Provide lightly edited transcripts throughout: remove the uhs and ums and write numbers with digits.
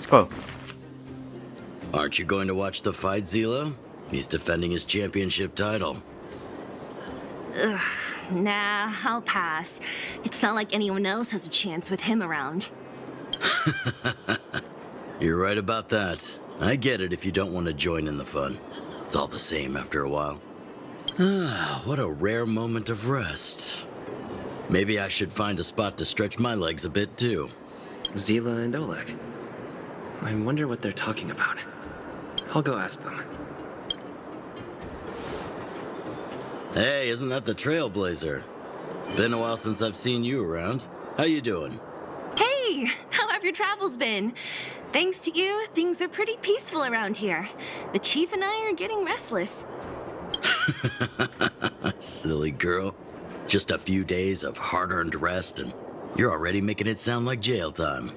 Let's go. Aren't you going to watch the fight, Zila? He's defending his championship title. Ugh, nah, I'll pass. It's not like anyone else has a chance with him around. You're right about that. I get it if you don't want to join in the fun. It's all the same after a while. Ah, what a rare moment of rest. Maybe I should find a spot to stretch my legs a bit too. Zila and Oleg. I wonder what they're talking about. I'll go ask them. Hey, isn't that the Trailblazer? It's been a while since I've seen you around. How you doing? Hey, how have your travels been? Thanks to you, things are pretty peaceful around here. The chief and I are getting restless. Silly girl. Just a few days of hard-earned rest and you're already making it sound like jail time.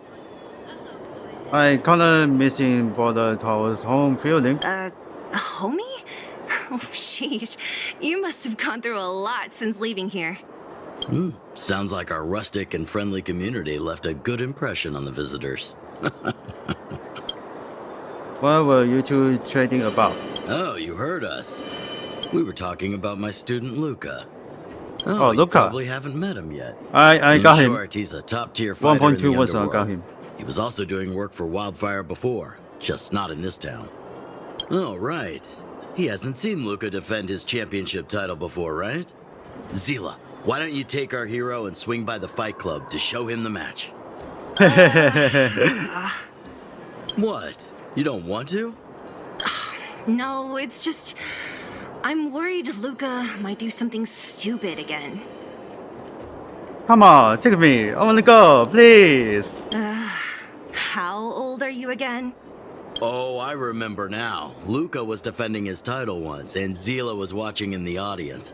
I kinda missing Brother Tower's home feeling. Homie? Oh, sheesh. You must have gone through a lot since leaving here. Sounds like our rustic and friendly community left a good impression on the visitors. What were you two trading about? Oh, you heard us. We were talking about my student Luca. Oh, you Luca. probably haven't met him yet. I got In him. short, he's a top-tier fighter in the 1.2 was I underworld. got him. He was also doing work for Wildfire before, just not in this town. Oh, right. He hasn't seen Luca defend his championship title before, right? Zila, why don't you take our hero and swing by the fight club to show him the match? What? You don't want to? No, it's just... I'm worried Luca might do something stupid again. Come on, take me. I wanna go, please. How old are you again? Oh, I remember now. Luca was defending his title once, and Zila was watching in the audience.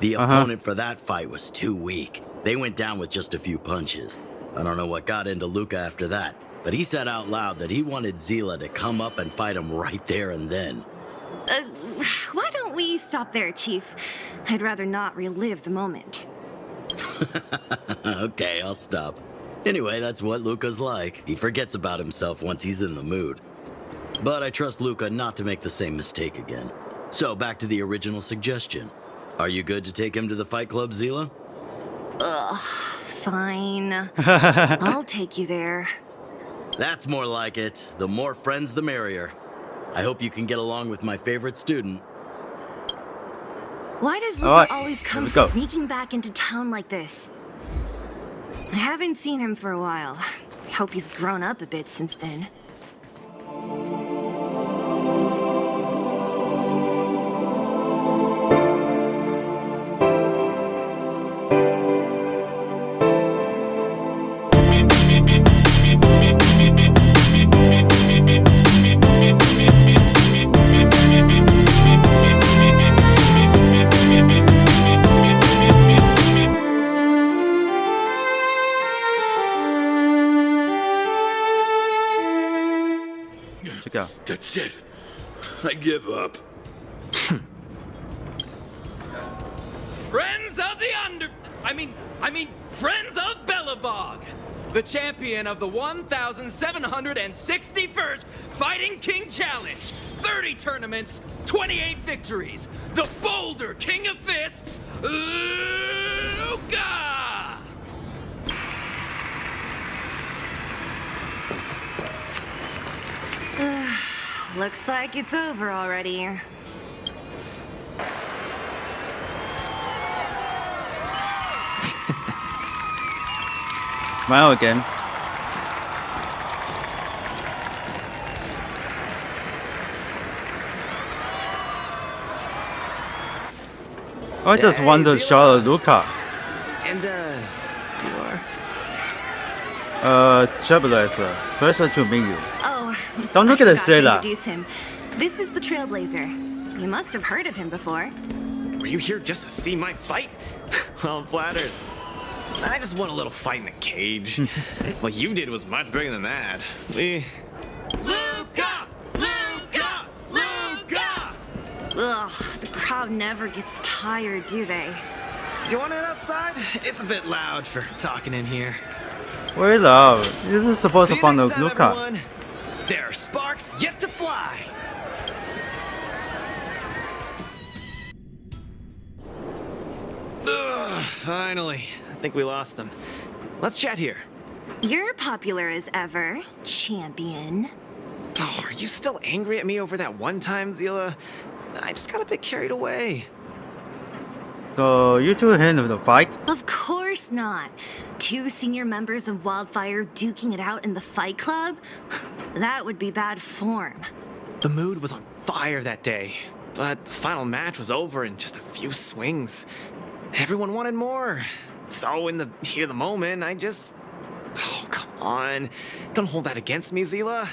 The opponent for that fight was too weak. They went down with just a few punches. I don't know what got into Luca after that, but he said out loud that he wanted Zila to come up and fight him right there and then. Why don't we stop there, Chief? I'd rather not relive the moment. Okay, I'll stop. Anyway, that's what Luca's like. He forgets about himself once he's in the mood. But I trust Luca not to make the same mistake again. So, back to the original suggestion. Are you good to take him to the fight club, Zila? Ugh, fine. I'll take you there. That's more like it. The more friends, the merrier. I hope you can get along with my favorite student. Why does Luca Alright, always come let's go. sneaking back into town like this? I haven't seen him for a while. I hope he's grown up a bit since then. Check out. That's it. I give up. Friends of the Friends of Bellabog, the champion of the 1,761st Fighting King Challenge, 30 tournaments, 28 victories, the Boulder King of Fists, Luca! Looks like it's over already. Smile again. I just want to show Luca. And, you are? Trailblazer. Pleasure to meet you. Oh, Don't I look at the forgot to sailor. introduce him. This is the Trailblazer. You must have heard of him before. Were you here just to see my fight? Well, I'm flattered. I just want a little fight in a cage. What you did was much bigger than that. Luca! Luca! Luca! Ugh, the crowd never gets tired, do they? Do you want to head outside? It's a bit loud for talking in here. Very loud. This is supposed See to you find next a time, Luca. everyone. There are sparks yet to fly. Ugh, finally. I think we lost them. Let's chat here. You're popular as ever, champion. Oh, are you still angry at me over that one time, Zila? I just got a bit carried away. So you two handle the fight? Of course not. 2 senior members of Wildfire duking it out in the fight club? That would be bad form. The mood was on fire that day, but the final match was over in just a few swings. Everyone wanted more. So in the heat of the moment, I just... Oh, come on. Don't hold that against me, Zila.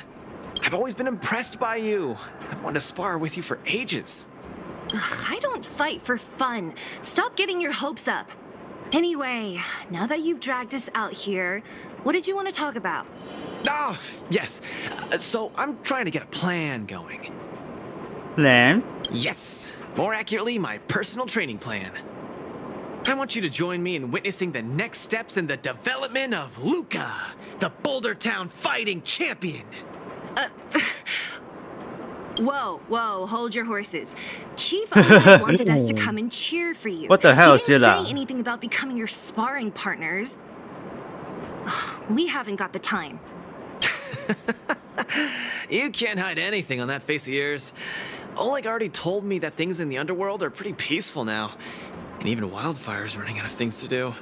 I've always been impressed by you. I've wanted to spar with you for ages. Ugh, I don't fight for fun. Stop getting your hopes up. Anyway, now that you've dragged us out here, what did you want to talk about? Oh, yes. So I'm trying to get a plan going. Plan? Yes. More accurately, my personal training plan. I want you to join me in witnessing the next steps in the development of Luca, the Boulder Town fighting champion. Whoa, hold your horses. Chief Honkai wanted us to come and cheer for you. What the hell, He didn't Silla? say anything about becoming your sparring partners. We haven't got the time. You can't hide anything on that face of yours. Oleg already told me that things in the underworld are pretty peaceful now. And even Wildfire's running out of things to do.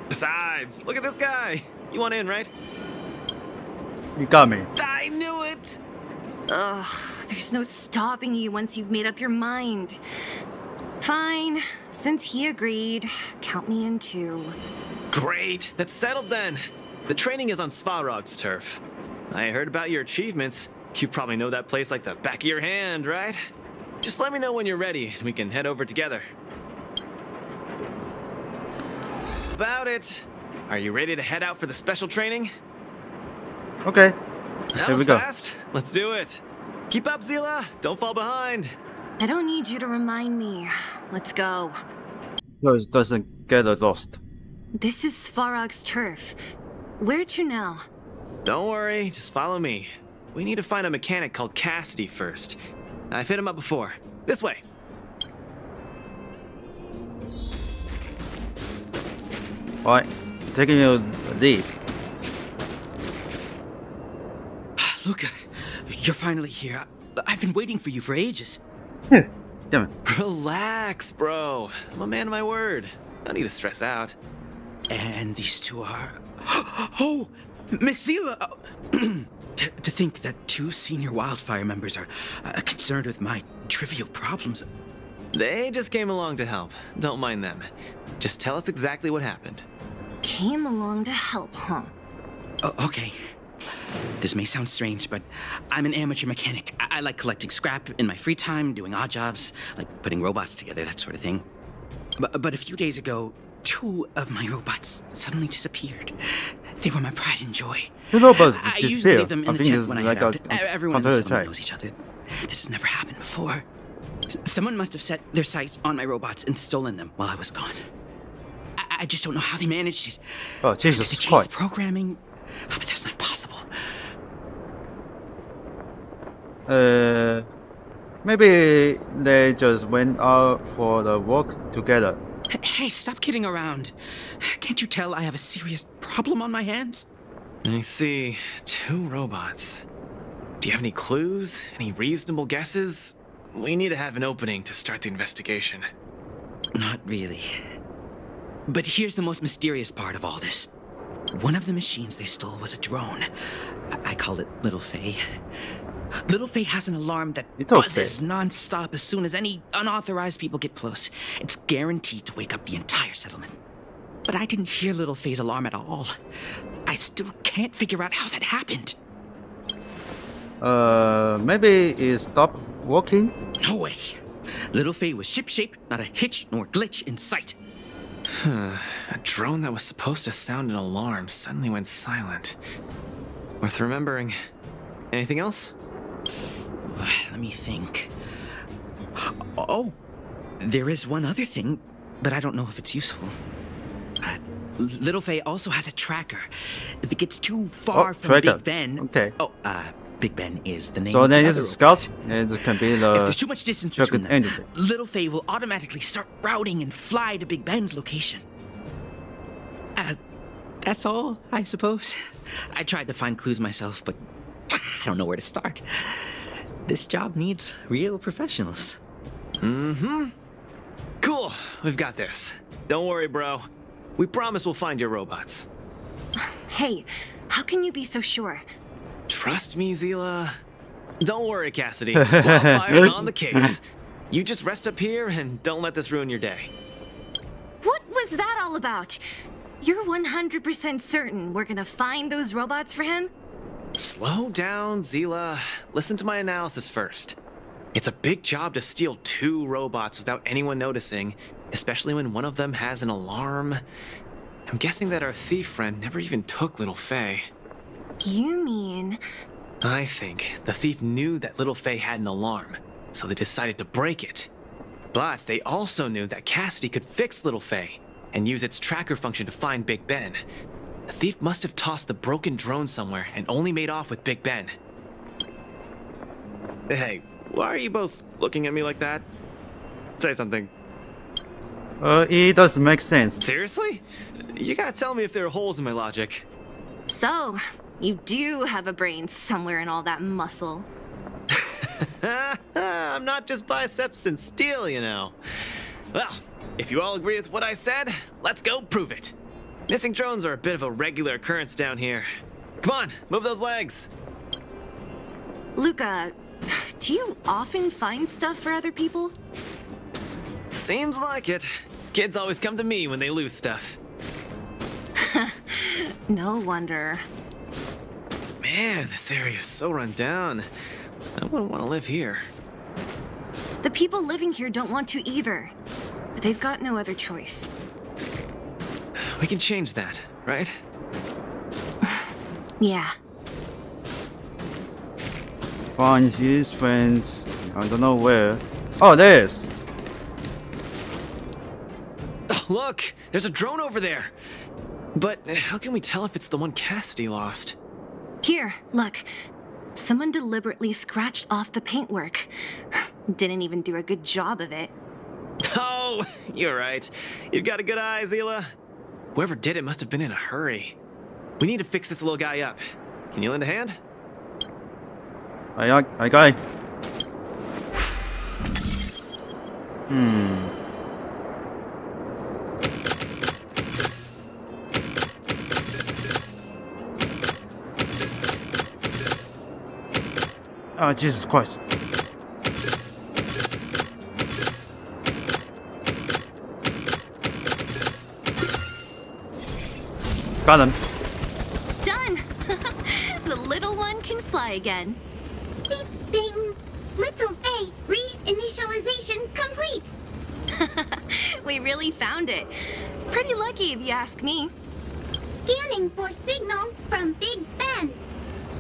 Besides, look at this guy. You want in, right? You got me. I knew it! Ugh, there's no stopping you once you've made up your mind. Fine, since he agreed, count me in too. Great, that's settled then. The training is on Svarog's turf. I heard about your achievements. You probably know that place like the back of your hand, right? Just let me know when you're ready and we can head over together. About it. Are you ready to head out for the special training? Okay. That Here was we go. fast. Let's do it. Keep up, Zila. Don't fall behind. I don't need you to remind me. Let's go. So it doesn't get lost. This is Svarog's turf. Where to now? Don't worry, just follow me. We need to find a mechanic called Cassidy first. I've hit him up before. This way. Alright. Taking you leave. Luca, you're finally here. I've been waiting for you for ages. Damn it. Relax, bro. I'm a man of my word. No need to stress out. And these two are... Oh! Miss Zila! To think that 2 senior Wildfire members are concerned with my trivial problems. They just came along to help. Don't mind them. Just tell us exactly what happened. Came along to help, huh? Oh, okay. This may sound strange, but I'm an amateur mechanic. I like collecting scrap in my free time, doing odd jobs, like putting robots together, that sort of thing. But a few days ago, 2 of my robots suddenly disappeared. They were my pride and joy. The robots I usually disappear. leave them in I the think tent it's when I like head out. a Everyone in the settlement counterattack. knows each other. This has never happened before. Someone must have set their sights on my robots and stolen them while I was gone. I just don't know how they managed it. Oh, Did they Jesus change Christ. the programming? Oh, but that's not possible. Maybe they just went out for the walk together. Hey, stop kidding around. Can't you tell I have a serious problem on my hands? I see. 2 robots. Do you have any clues? Any reasonable guesses? We need to have an opening to start the investigation. Not really. But here's the most mysterious part of all this. One of the machines they stole was a drone. I call it Little Faye. Little Faye has an alarm that It's okay. buzzes non-stop as soon as any unauthorized people get close. It's guaranteed to wake up the entire settlement. But I didn't hear Little Faye's alarm at all. I still can't figure out how that happened. Maybe it stopped working? No way. Little Faye was ship-shape, not a hitch nor glitch in sight. A drone that was supposed to sound an alarm suddenly went silent. Worth remembering. Anything else? Let me think. Oh, there is one other thing, but I don't know if it's useful. Little Faye also has a tracker. If it gets too far from tracker. Big Ben... Okay. Oh, Big Ben is the name So of the then other it's a scout, and it can be If there's the too much distance tracker between them, anything. Little Faye will automatically start routing and fly to Big Ben's location. That's all, I suppose. I tried to find clues myself, but I don't know where to start. This job needs real professionals. Cool. We've got this. Don't worry, bro. We promise we'll find your robots. Hey, how can you be so sure? Trust me, Zila. Don't worry, Cassidy. Wildfire's on the case. You just rest up here and don't let this ruin your day. What was that all about? You're 100% certain we're gonna find those robots for him? Slow down, Zila. Listen to my analysis first. It's a big job to steal 2 robots without anyone noticing, especially when one of them has an alarm. I'm guessing that our thief friend never even took Little Faye. You mean... I think the thief knew that Little Faye had an alarm, so they decided to break it. But they also knew that Cassidy could fix Little Faye and use its tracker function to find Big Ben. The thief must have tossed the broken drone somewhere and only made off with Big Ben. Hey, why are you both looking at me like that? Say something. It does make sense. Seriously? You gotta tell me if there are holes in my logic. So, you do have a brain somewhere in all that muscle. I'm not just biceps and steel, you know. Well, if you all agree with what I said, let's go prove it. Missing drones are a bit of a regular occurrence down here. Come on, move those legs. Luca, do you often find stuff for other people? Seems like it. Kids always come to me when they lose stuff. No wonder. Man, this area is so run down. I wouldn't want to live here. The people living here don't want to either. But they've got no other choice. We can change that, right? Yeah. Find his friends. I don't know where. Oh, there's. Oh, look! There's a drone over there! But how can we tell if it's the one Cassidy lost? Here, look. Someone deliberately scratched off the paintwork. Didn't even do a good job of it. Oh, you're right. You've got a good eye, Zila. Whoever did it must have been in a hurry. We need to fix this little guy up. Can you lend a hand? I got. Oh, Jesus Christ. Got him. Done! The little one can fly again. Beep, bing. Little Faye, reinitialization complete. We really found it. Pretty lucky if you ask me. Scanning for signal from Big Ben.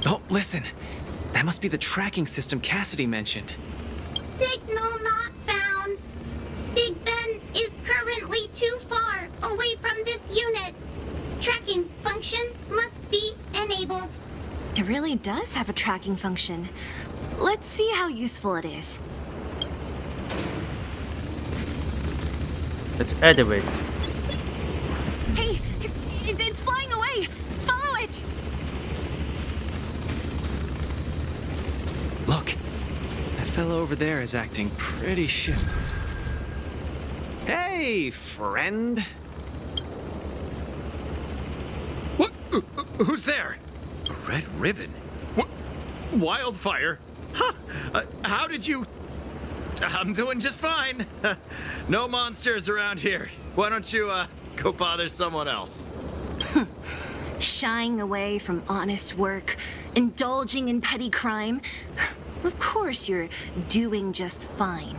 Oh, listen. That must be the tracking system Cassidy mentioned. Signal not found. Big Ben is currently too far away from this unit. Tracking function must be enabled. It really does have a tracking function. Let's see how useful it is. Let's activate. Hey, it's flying away! Follow it! Look, that fellow over there is acting pretty shifted. Hey, friend. What? Who's there? A red ribbon? What? Wildfire? Huh? How did you... I'm doing just fine. No monsters around here. Why don't you, go bother someone else? Shying away from honest work, indulging in petty crime. Of course you're doing just fine.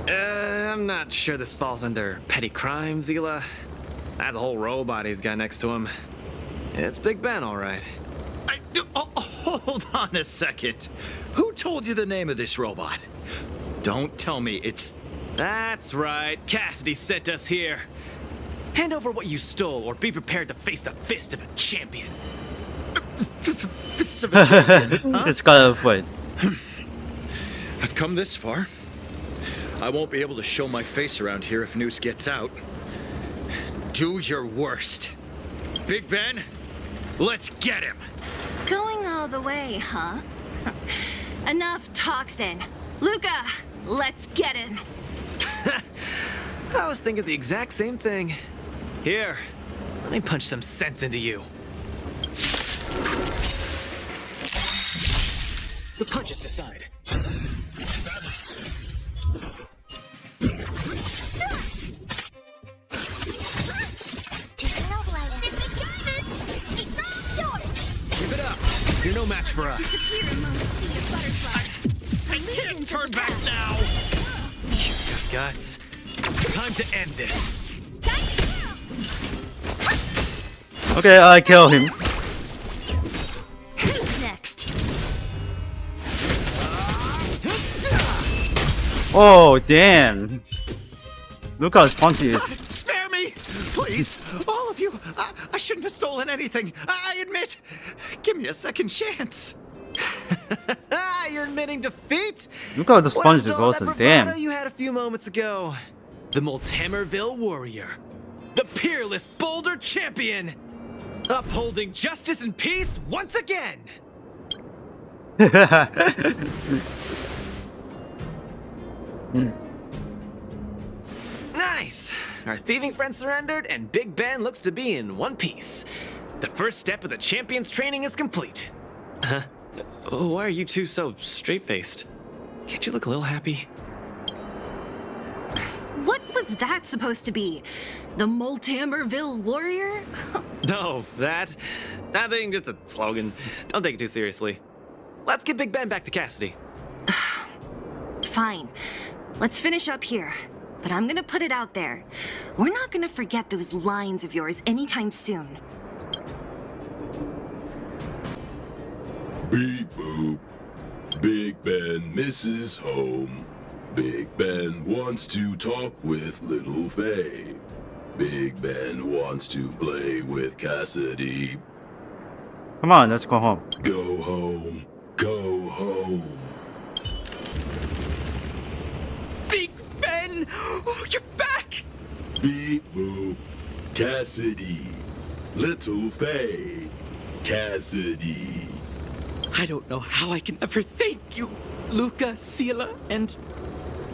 I'm not sure this falls under petty crime, Zila. That whole robot he's got next to him. It's Big Ben, all right. Hold on a second. Who told you the name of this robot? Don't tell me it's... That's right. Cassidy sent us here. Hand over what you stole, or be prepared to face the fist of a champion. Fists of a champion, huh? It's got a foot. I've come this far. I won't be able to show my face around here if news gets out. Do your worst. Big Ben, let's get him. Going all the way, huh? Enough talk then. Luca, let's get him. I was thinking the exact same thing. Here, let me punch some sense into you. The punches decide. Give it up. You're no match for us. Disappear among the sea of butterflies. I can't turn back now. You've got guts. Time to end this. Okay, I kill him. Who's next? Oh, damn. Look how punches. Spare me, please. All of you. I shouldn't have stolen anything. I admit. Give me a second chance. You're admitting defeat? Look how the What sponge happened is to all that awesome. bravado Damn. you had a few moments ago. The Multamerville Warrior. The peerless Boulder Champion. Upholding justice and peace once again. Nice. Our thieving friend surrendered, and Big Ben looks to be in one piece. The first step of the champion's training is complete. Huh? Why are you two so straight-faced? Can't you look a little happy? What was that supposed to be? The Multamerville Warrior? No, that thing, just a slogan. Don't take it too seriously. Let's get Big Ben back to Cassidy. Fine. Let's finish up here. But I'm gonna put it out there. We're not gonna forget those lines of yours anytime soon. Beep boop. Big Ben misses home. Big Ben wants to talk with Little Faye. Big Ben wants to play with Cassidy. Come on, let's go home. Go home. Go home. Big Ben! Oh, you're back! Beep boop. Cassidy. Little Faye. Cassidy. I don't know how I can ever thank you, Luca, Sela, and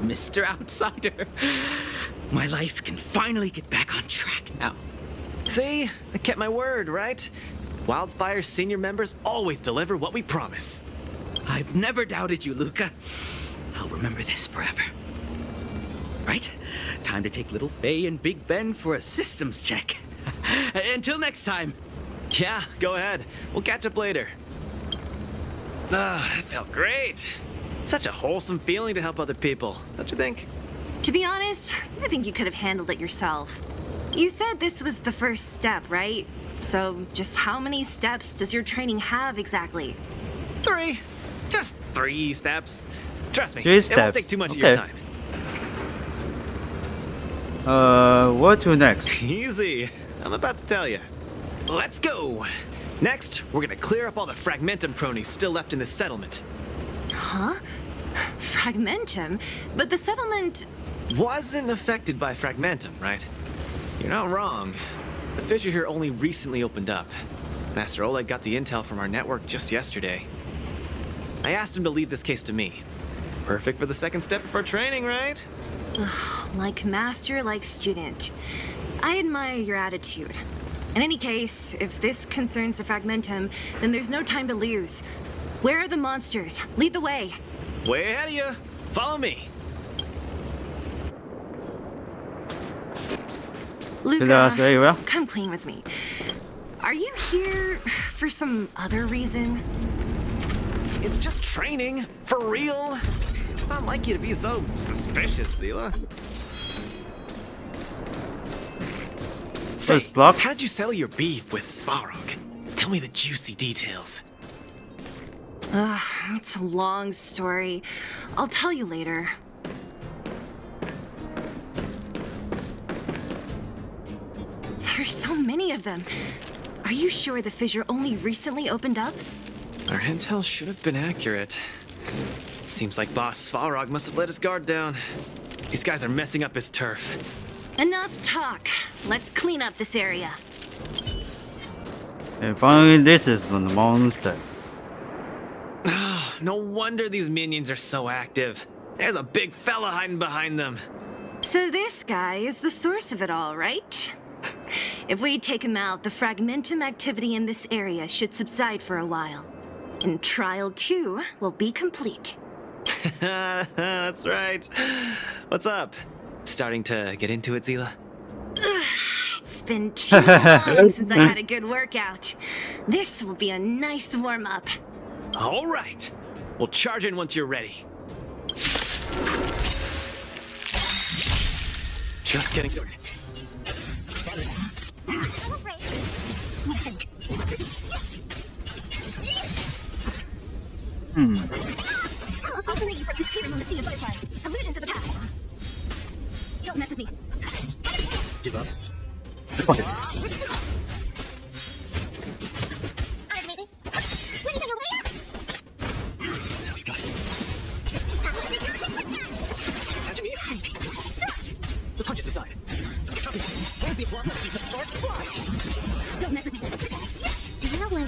Mr. Outsider. My life can finally get back on track now. See? I kept my word, right? Wildfire's senior members always deliver what we promise. I've never doubted you, Luca. I'll remember this forever. Right? Time to take Little Faye and Big Ben for a systems check. Until next time. Yeah, go ahead. We'll catch up later. That felt great. Such a wholesome feeling to help other people, don't you think? To be honest, I think you could have handled it yourself. You said this was the first step, right? So just how many steps does your training have exactly? 3. Just 3 steps. Trust me, 3 it won't steps. take too much of your Okay. time. What to next? Easy. I'm about to tell you. Let's go. Next, we're gonna clear up all the Fragmentum cronies still left in this settlement. Huh? Fragmentum? But the settlement... Wasn't affected by Fragmentum, right? You're not wrong. The fissure here only recently opened up. Master Oleg got the intel from our network just yesterday. I asked him to leave this case to me. Perfect for the second step of our training, right? Like master, like student. I admire your attitude. In any case, if this concerns the Fragmentum, then there's no time to lose. Where are the monsters? Lead the way. Way ahead of you. Follow me. Luca, say well? come clean with me. Are you here for some other reason? It's just training. For real. It's not like you to be so suspicious, Sela. Say, First block. how did you settle your beef with Svarog? Tell me the juicy details. It's a long story. I'll tell you later. There's so many of them. Are you sure the fissure only recently opened up? Our intel should have been accurate. Seems like Boss Svarog must have let his guard down. These guys are messing up his turf. Enough talk. Let's clean up this area. And finally, this is the monster. Ah, no wonder these minions are so active. There's a big fella hiding behind them. So this guy is the source of it all, right? If we take him out, the fragmentum activity in this area should subside for a while. And Trial 2 will be complete. That's right. What's up? Starting to get into it, Zila? It's been too long since I had a good workout. This will be a nice warm-up. All right. We'll charge in once you're ready. Just getting started. I'll delete you from disappearing on the sea of butterflies. Illusions of the past. Don't mess with me. Give up. Just fuck it. I'm leaving. When are you aware? Now we got it. Catching me. The punches aside. Where's the applause? Don't mess with me. No way.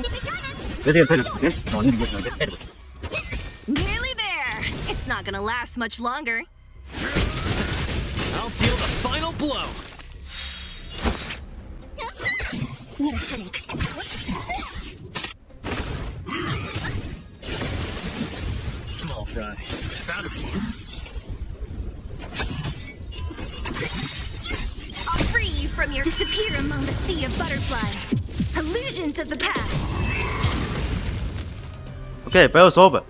Nearly there. It's not gonna last much longer. I'll deal the final blow. What a headache. Small fry. Found it. I'll free you from your disappear among the sea of butterflies. Illusions of the past. Okay, battle's over.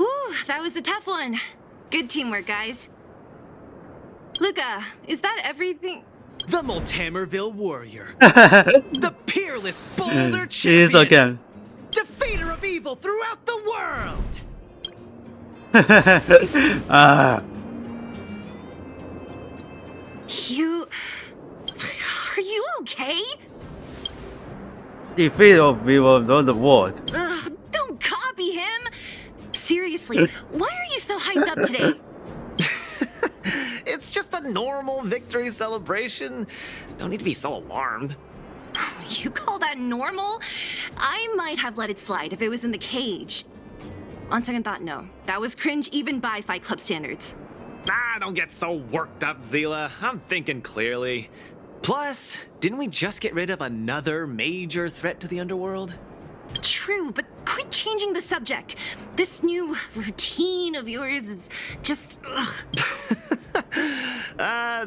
Ooh, that was a tough one. Good teamwork, guys. Luca, is that everything? The Multamerville Warrior. The peerless boulder Cheers champion. again. Defeater of evil throughout the world. Ah, Are you okay? defeat of evil of the world. Ugh, don't copy him. Seriously, why are you so hyped up today? It's just a normal victory celebration. Don't need to be so alarmed. You call that normal? I might have let it slide if it was in the cage. On second thought, no. That was cringe even by Fight Club standards. Ah, don't get so worked up, Zila. I'm thinking clearly. Plus, didn't we just get rid of another major threat to the underworld? True, but quit changing the subject. This new routine of yours is just... ugh.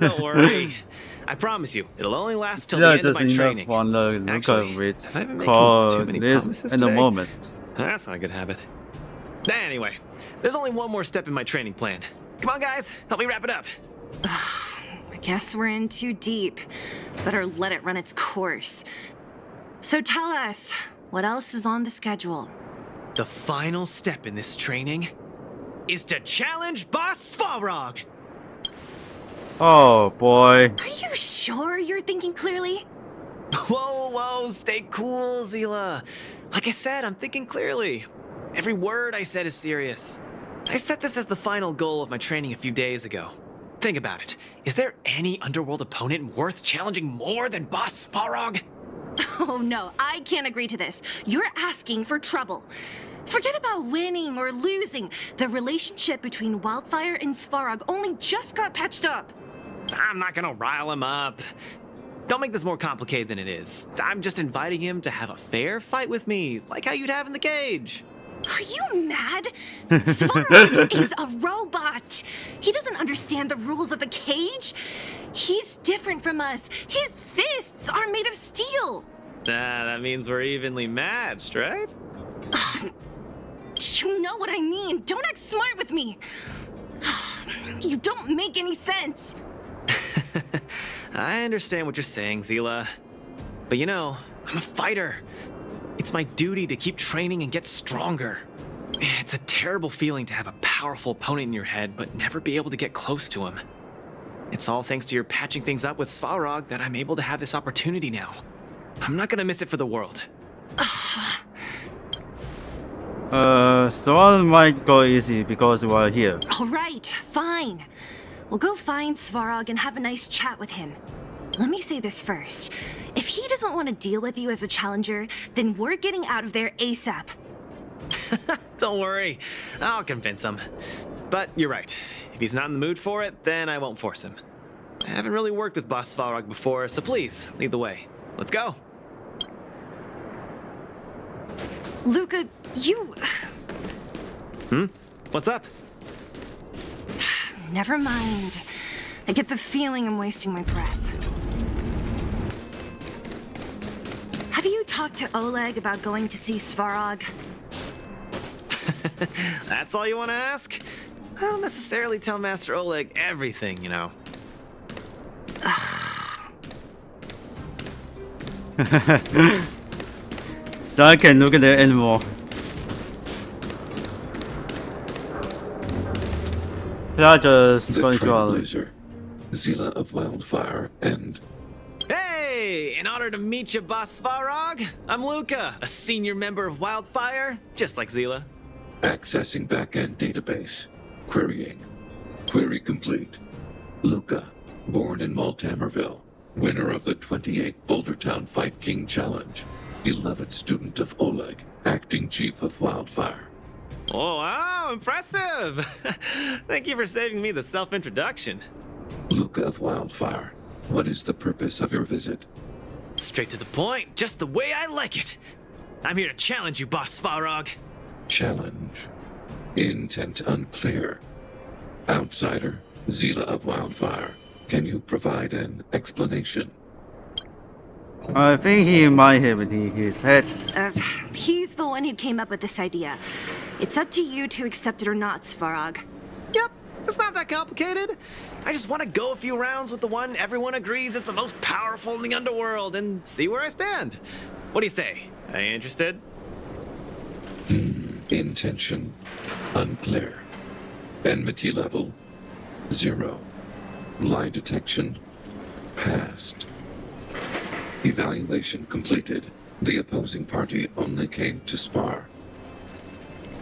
Don't worry. I promise you, it'll only last till the Yeah, end of just my enough training. on the Actually, Luca with have I been making too call many this promises in the today? moment. That's not a good habit. Anyway, there's only one more step in my training plan. Come on, guys, help me wrap it up. I guess we're in too deep. Better let it run its course. So tell us, what else is on the schedule? The final step in this training is to challenge Boss Svarog. Oh boy. Are you sure you're thinking clearly? Whoa, stay cool, Zila. Like I said, I'm thinking clearly. Every word I said is serious. I set this as the final goal of my training a few days ago. Think about it. Is there any underworld opponent worth challenging more than Boss Svarog? Oh no, I can't agree to this. You're asking for trouble. Forget about winning or losing. The relationship between Wildfire and Svarog only just got patched up. I'm not gonna rile him up. Don't make this more complicated than it is. I'm just inviting him to have a fair fight with me, like how you'd have in the cage. Are you mad? Svarog is a robot. He doesn't understand the rules of the cage. He's different from us. His fists are made of steel. That means we're evenly matched, right? You know what I mean. Don't act smart with me. You don't make any sense. I understand what you're saying, Zila. But you know, I'm a fighter. It's my duty to keep training and get stronger. It's a terrible feeling to have a powerful opponent in your head, but never be able to get close to him. It's all thanks to your patching things up with Svarog that I'm able to have this opportunity now. I'm not gonna miss it for the world. Swan might go easy because we're here. All right, fine. We'll go find Svarog and have a nice chat with him. Let me say this first. If he doesn't want to deal with you as a challenger, then we're getting out of there ASAP. Don't worry, I'll convince him. But you're right. If he's not in the mood for it, then I won't force him. I haven't really worked with Boss Svarog before, so please, lead the way. Let's go. Luca, you... What's up? Never mind. I get the feeling I'm wasting my breath. Have you talked to Oleg about going to see Svarog? That's all you want to ask? I don't necessarily tell Master Oleg everything, you know. So I can look at it anymore. Yeah, just going to Trailblazer, Zila of Wildfire, and Hey! In honor to meet you, Boss Svarog, I'm Luca, a senior member of Wildfire, just like Zila. accessing backend database. Querying. Query complete. Luca, born in Maltamerville, winner of the 28th Bouldertown Fight King Challenge, 11th student of Oleg, acting chief of Wildfire. Oh, wow, impressive! Thank you for saving me the self-introduction. Luca of Wildfire, what is the purpose of your visit? Straight to the point, just the way I like it. I'm here to challenge you, Boss Svarog. Challenge. Intent unclear. Outsider, Zila of Wildfire, can you provide an explanation? I think he might have it in his head. He's the one who came up with this idea. It's up to you to accept it or not, Svarog. Yep, it's not that complicated. I just want to go a few rounds with the one everyone agrees is the most powerful in the underworld and see where I stand. What do you say? Are you interested? Intention unclear. Enmity level 0. Lie detection passed. Evaluation completed. The opposing party only came to spar.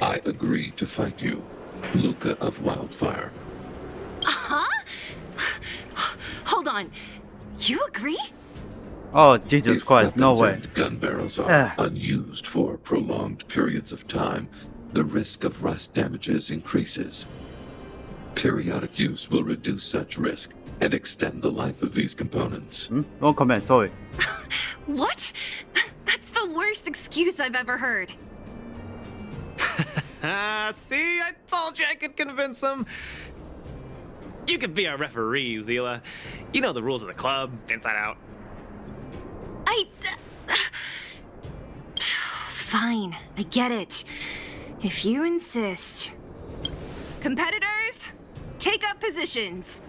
I agree to fight you, Luca of Wildfire. Huh? Hold on. You agree? Oh, Jesus If Christ, no weapons way. and gun barrels are unused for prolonged periods of time, the risk of rust damages increases. Periodic use will reduce such risk and extend the life of these components. No comment, sorry. What? That's the worst excuse I've ever heard. See, I told you I could convince him. You could be our referee, Zila. You know the rules of the club, inside out. Fine, I get it. If you insist. Competitors, take up positions.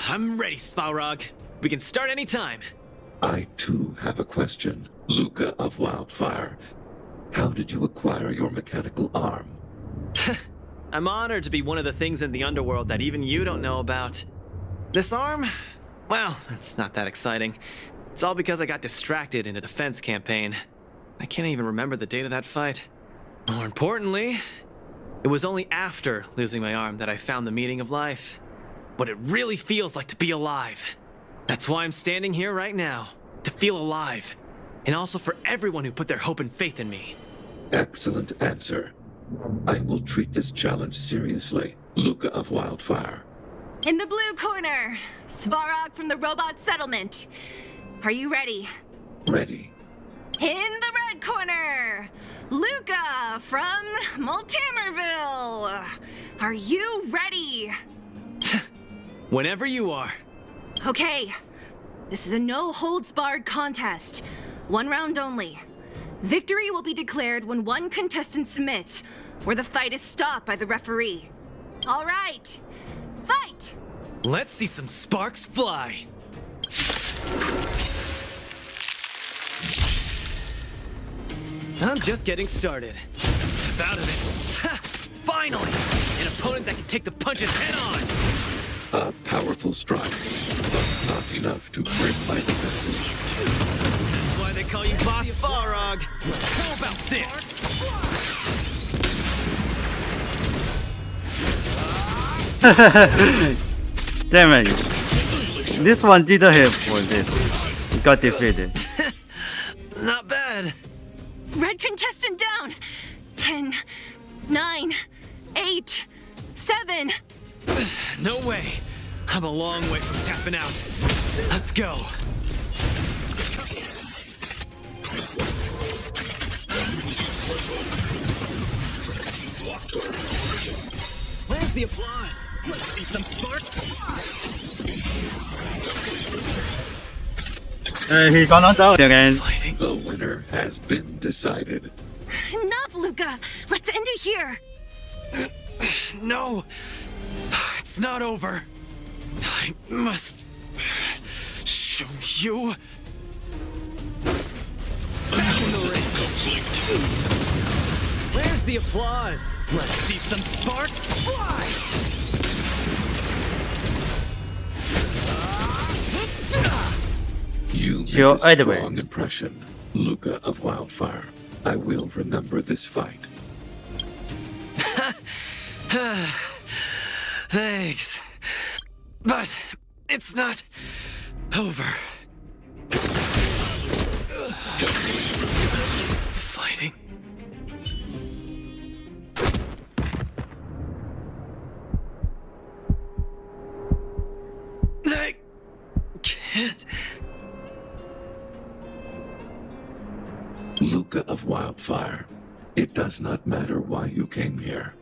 I'm ready, Svarog. We can start anytime. I too have a question, Luca of Wildfire. How did you acquire your mechanical arm? I'm honored to be one of the things in the underworld that even you don't know about. This arm? Well, it's not that exciting. It's all because I got distracted in a defense campaign. I can't even remember the date of that fight. More importantly, it was only after losing my arm that I found the meaning of life. What it really feels like to be alive. That's why I'm standing here right now, to feel alive. And also for everyone who put their hope and faith in me. Excellent answer. I will treat this challenge seriously, Luca of Wildfire. In the blue corner, Svarog from the robot settlement. Are you ready? Ready. In the red corner, Luca from Maltamerville. Are you ready? Whenever you are. Okay, this is a no-holds-barred contest. 1 round only. Victory will be declared when one contestant submits, or the fight is stopped by the referee. All right, fight! Let's see some sparks fly. I'm just getting started. snap out of it. Ha! Finally! An opponent that can take the punches head on! A powerful strike, but not enough to break my defenses. That's why they call you Boss Farog. How about this? Damn it. This one didn't hit for this. He got defeated. Not bad. Red contestant down. 10, 9, 8, 7. No way. I'm a long way from tapping out. Let's go. Where's the applause? Let's see some sparks. He gonna down again. The winner has been decided. Enough, Luca. Let's end it here. No. It's not over. I must show you. Where's the applause? Let's see some sparks fly! You made Sure, a either way. strong impression, Luca of Wildfire. I will remember this fight. Thanks. But it's not over. Fighting. I can't. Luca of Wildfire, it does not matter why you came here.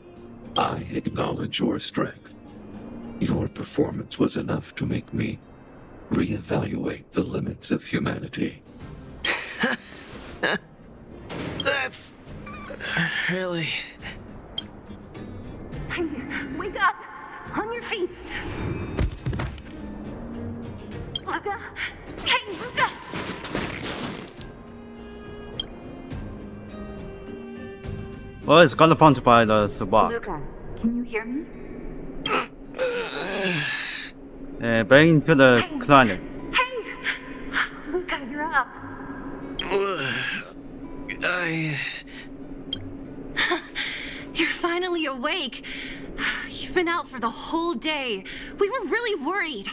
I acknowledge your strength. Your performance was enough to make me reevaluate the limits of humanity. That's really... Wake up! On your feet! Luca! Hey, Luca! Well, it's got punched by the Subak. Luca, can you hear me? Back into the planet. Hey! Luca, you're up. You're finally awake. You've been out for the whole day. We were really worried.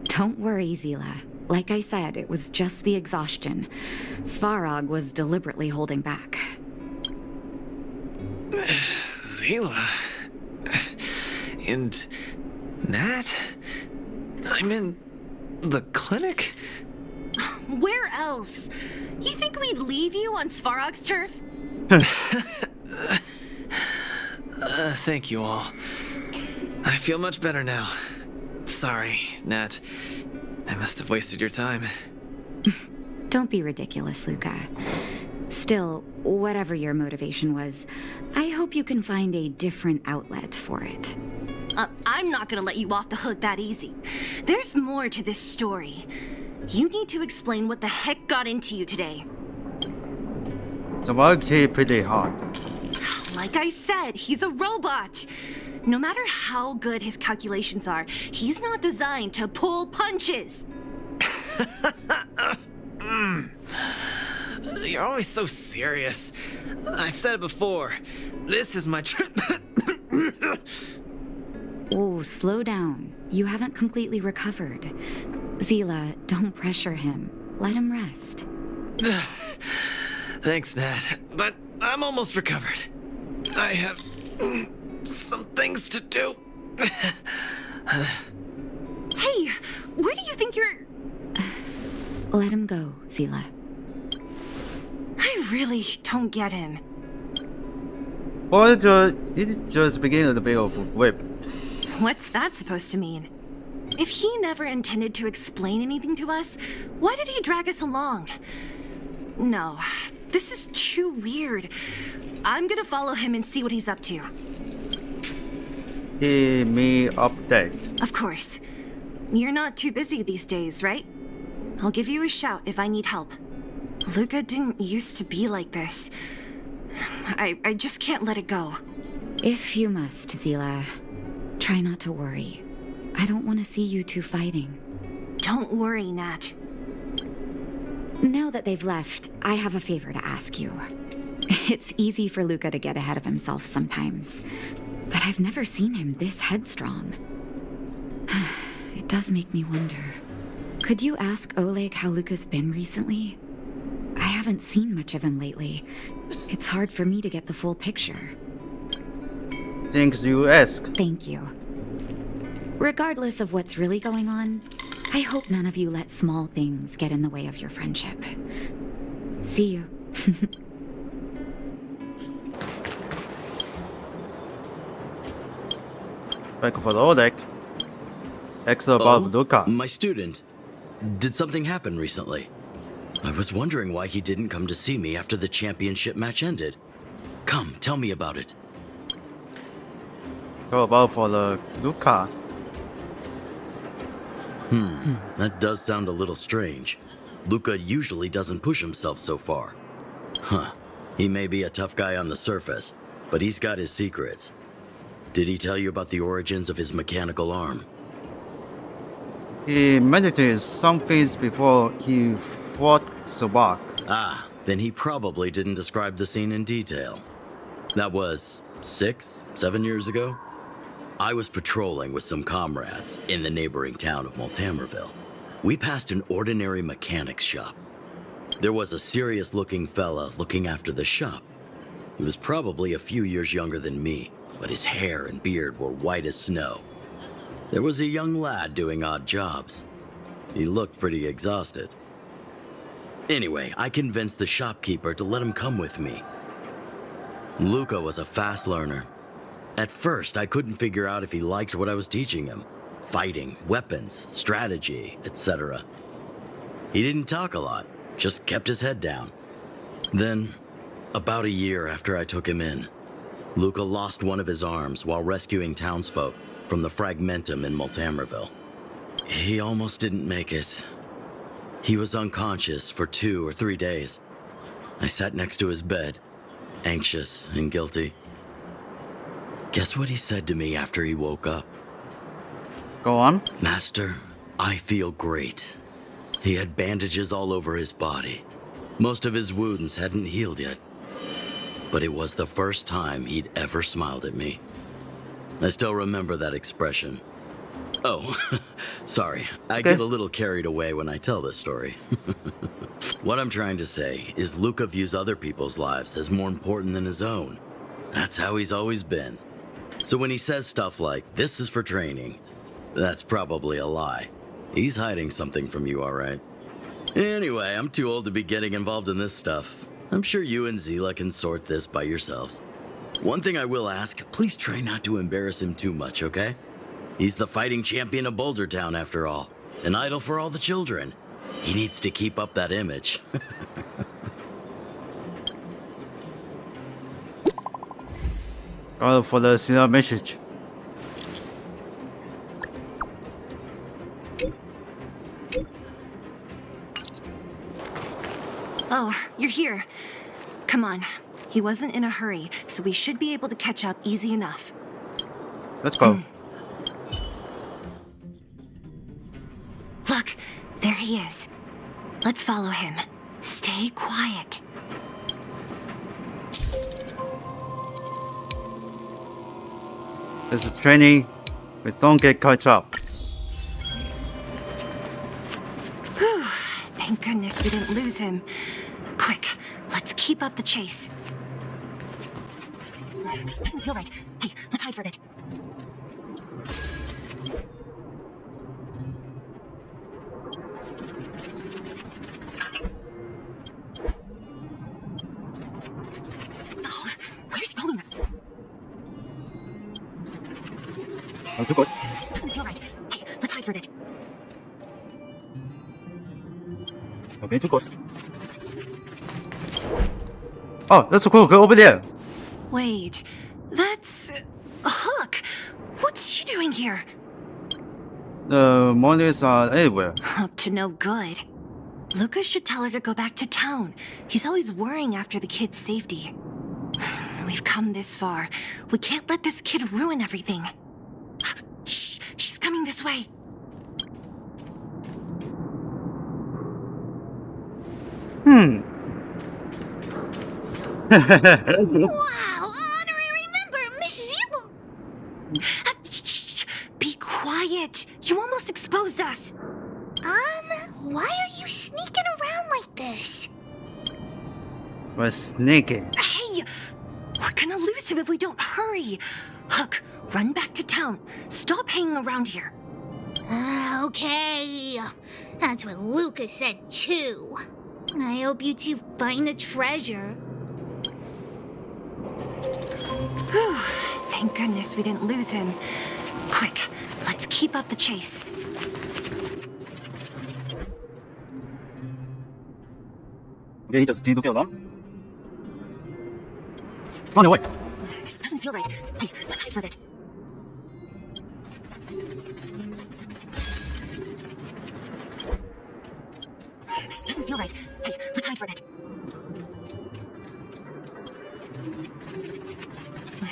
Don't worry, Zila. Like I said, it was just the exhaustion. Svarog was deliberately holding back. Zila. And Nat? I'm in the clinic? Where else? You think we'd leave you on Svarog's turf? Thank you all. I feel much better now. Sorry, Nat. I must have wasted your time. Don't be ridiculous, Luca. Still, whatever your motivation was, I hope you can find a different outlet for it. I'm not gonna let you off the hook that easy. There's more to this story. You need to explain what the heck got into you today. Subak hit pretty hard. Like I said, he's a robot. No matter how good his calculations are, he's not designed to pull punches. You're always so serious. I've said it before. This is my trip. Oh, slow down. You haven't completely recovered. Zila, don't pressure him. Let him rest. Thanks, Nat. But I'm almost recovered. I have some things to do. Hey, where do you think you're... Let him go, Zila. I really don't get him. Or it's just beginning a bit of a whip. What's that supposed to mean? If he never intended to explain anything to us, why did he drag us along? No, this is too weird. I'm gonna follow him and see what he's up to. Give me update. Of course. You're not too busy these days, right? I'll give you a shout if I need help. Luca didn't used to be like this. I just can't let it go. If you must, Zila, try not to worry. I don't want to see you two fighting. Don't worry, Nat. Now that they've left, I have a favor to ask you. It's easy for Luca to get ahead of himself sometimes, but I've never seen him this headstrong. It does make me wonder. Could you ask Oleg how Luca's been recently? I haven't seen much of him lately. It's hard for me to get the full picture. Things you ask. Thank you. Regardless of what's really going on, I hope none of you let small things get in the way of your friendship. See you. Back for the Oleg. X above Luca. My student. Did something happen recently? I was wondering why he didn't come to see me after the championship match ended. Come, tell me about it. How about for the Luca? That does sound a little strange. Luca usually doesn't push himself so far. Huh. He may be a tough guy on the surface, but he's got his secrets. Did he tell you about the origins of his mechanical arm? He meditated some things before he fought Sobak. Ah, then he probably didn't describe the scene in detail. That was 6, 7 years ago? I was patrolling with some comrades in the neighboring town of Multamerville. We passed an ordinary mechanic's shop. There was a serious-looking fella looking after the shop. He was probably a few years younger than me, but his hair and beard were white as snow. There was a young lad doing odd jobs. He looked pretty exhausted. Anyway, I convinced the shopkeeper to let him come with me. Luca was a fast learner. At first, I couldn't figure out if he liked what I was teaching him. Fighting, weapons, strategy, etc. He didn't talk a lot, just kept his head down. Then, about a year after I took him in, Luca lost one of his arms while rescuing townsfolk from the Fragmentum in Multamerville. He almost didn't make it. He was unconscious for 2 or 3 days. I sat next to his bed, anxious and guilty. Guess what he said to me after he woke up? Go on. Master, I feel great. He had bandages all over his body. Most of his wounds hadn't healed yet. But it was the first time he'd ever smiled at me. I still remember that expression. Oh, sorry. I get a little carried away when I tell this story. What I'm trying to say is Luca views other people's lives as more important than his own. That's how he's always been. So when he says stuff like, "This is for training," that's probably a lie. He's hiding something from you, all right? Anyway, I'm too old to be getting involved in this stuff. I'm sure you and Zila can sort this by yourselves. One thing I will ask, please try not to embarrass him too much, okay? He's the fighting champion of Boulder Town, after all. An idol for all the children. He needs to keep up that image. For the senior message. Oh, you're here. Come on. He wasn't in a hurry, so we should be able to catch up easy enough. Let's go. Look, there he is. Let's follow him. Stay quiet. This is training. We don't get caught up. Whew. Thank goodness we didn't lose him. Quick, let's keep up the chase. This doesn't feel right. Hey, let's hide for a bit. Oh, where's he going? Oh, too close. This doesn't feel right. Hey, let's hide for a bit. Okay, too close. Oh, that's so cool. Go over there. Wait, that's Hook. What's she doing here? The monitors are everywhere. Up to no good. Lucas should tell her to go back to town. He's always worrying after the kid's safety. We've come this far. We can't let this kid ruin everything. Shh, she's coming this way. Wow, honorary member, Miss Zil. Shh, be quiet. You almost exposed us. Why are you sneaking around like this? We're sneaking. Hey, we're gonna lose him if we don't hurry. Hook, run back to town. Stop hanging around here. Okay. That's what Lucas said too. I hope you two find the treasure. Whew, thank goodness we didn't lose him. Quick, let's keep up the chase. Okay, he just need to kill them. Oh no, wait. This doesn't feel right. Hey, let's hide for a bit. This doesn't feel right. Hey, let's hide for a bit.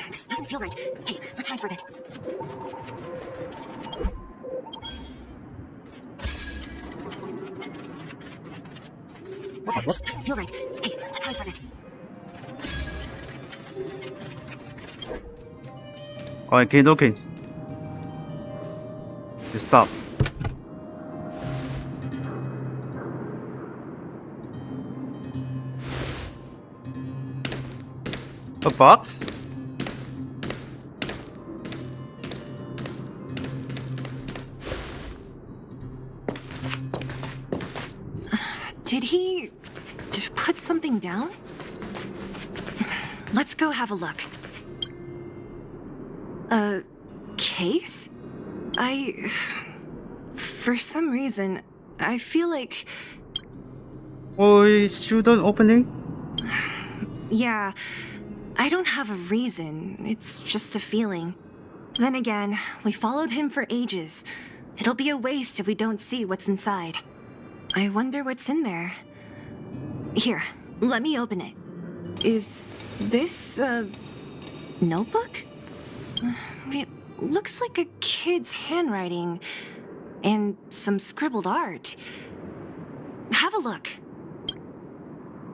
This doesn't feel right. Hey, let's hide for a bit. This doesn't feel right. Hey, let's hide for a bit. Alright, keep looking. Just stop. A box? Did he put something down? Let's go have a look. A case? For some reason, I feel like... Oh, shouldn't open it? Yeah, I don't have a reason. It's just a feeling. Then again, we followed him for ages. It'll be a waste if we don't see what's inside. I wonder what's in there. Here, let me open it. Is this a notebook? It looks like a kid's handwriting and some scribbled art. Have a look.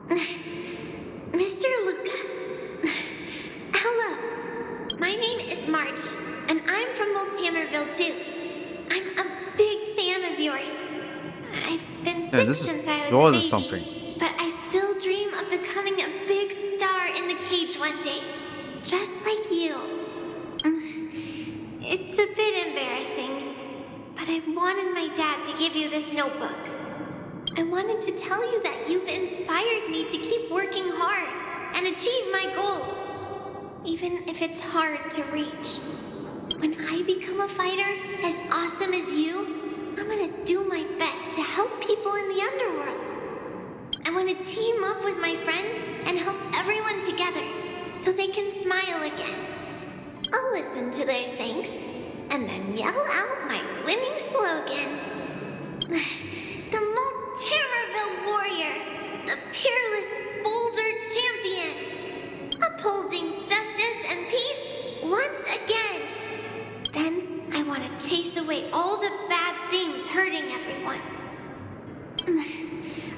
Mr. Luca. Hello. My name is Margie, and I'm from Multamerville too. I'm a big fan of yours. I've been sick since I was a baby, something. but I still dream of becoming a big star in the cage one day, just like you. It's a bit embarrassing, but I wanted my dad to give you this notebook. I wanted to tell you that you've inspired me to keep working hard and achieve my goal, even if it's hard to reach. When I become a fighter as awesome as you, I'm gonna do my best to help people in the underworld. I want to team up with my friends and help everyone together so they can smile again. I'll listen to their thanks and then yell out my winning slogan. The Multamerville Warrior, the peerless Boulder Champion, upholding justice and peace once again. Then I want to chase away all the bad things hurting everyone.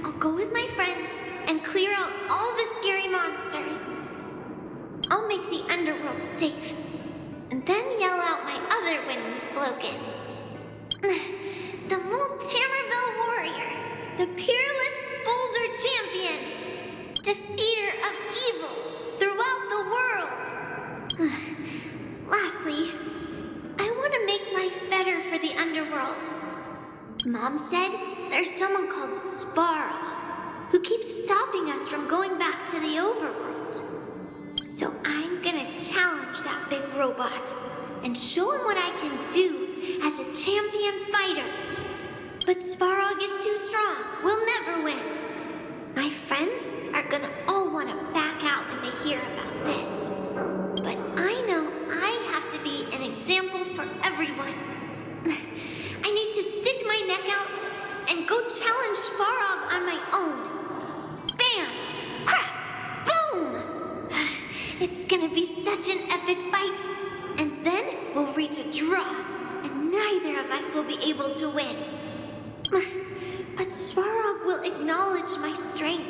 I'll go with my friends and clear out all the scary monsters. I'll make the underworld safe, and then yell out my other winning slogan. The Multamerville Warrior, the peerless Boulder Champion, defeater of evil throughout the world. Lastly, I want to make life better for the underworld. Mom said there's someone called Svarog who keeps stopping us from going back to the overworld. So I'm gonna challenge that big robot and show him what I can do as a champion fighter. But Svarog is too strong. We'll never win. My friends are gonna all want to back out when they hear about this. But I know I have to be an example for everyone. I need to stick my neck out and go challenge Svarog on my own. Bam! Crap! Boom! It's gonna be such an epic fight. And then we'll reach a draw, and neither of us will be able to win. But Svarog will acknowledge my strength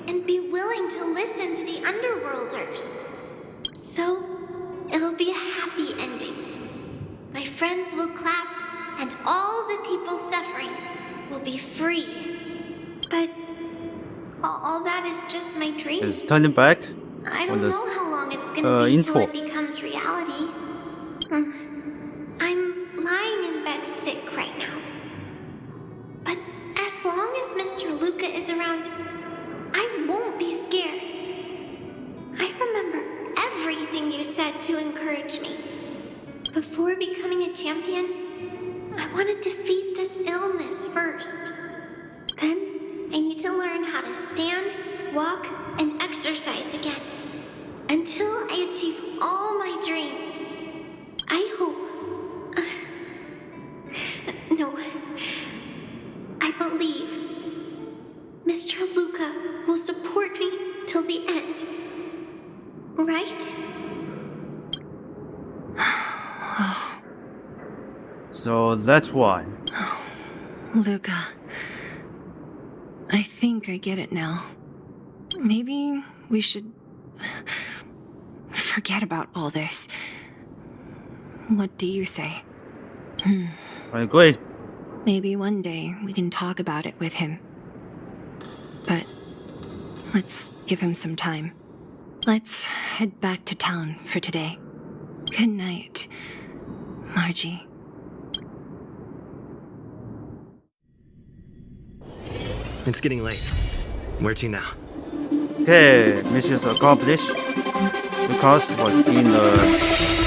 and be willing to listen to the Underworlders. So, it'll be a happy ending. My friends will clap, and all the people suffering will be free. But all that is just my dream. It's turning back. I don't on the know how long it's gonna be intro. till it becomes reality. I'm lying in bed sick right now. But as long as Mr. Luca is around, I won't be scared. I remember everything you said to encourage me. Before becoming a champion, I want to defeat this illness first. Then, I need to learn how to stand, walk, and exercise again. Until I achieve all my dreams. I hope... no. I believe Mr. Luca will support me till the end. Right? So that's why. Luca. I think I get it now. Maybe we should forget about all this. What do you say? I agree. Maybe one day we can talk about it with him. But let's give him some time. Let's head back to town for today. Good night, Margie. It's getting late. Where to now? Okay, missions accomplished. Lucas was in the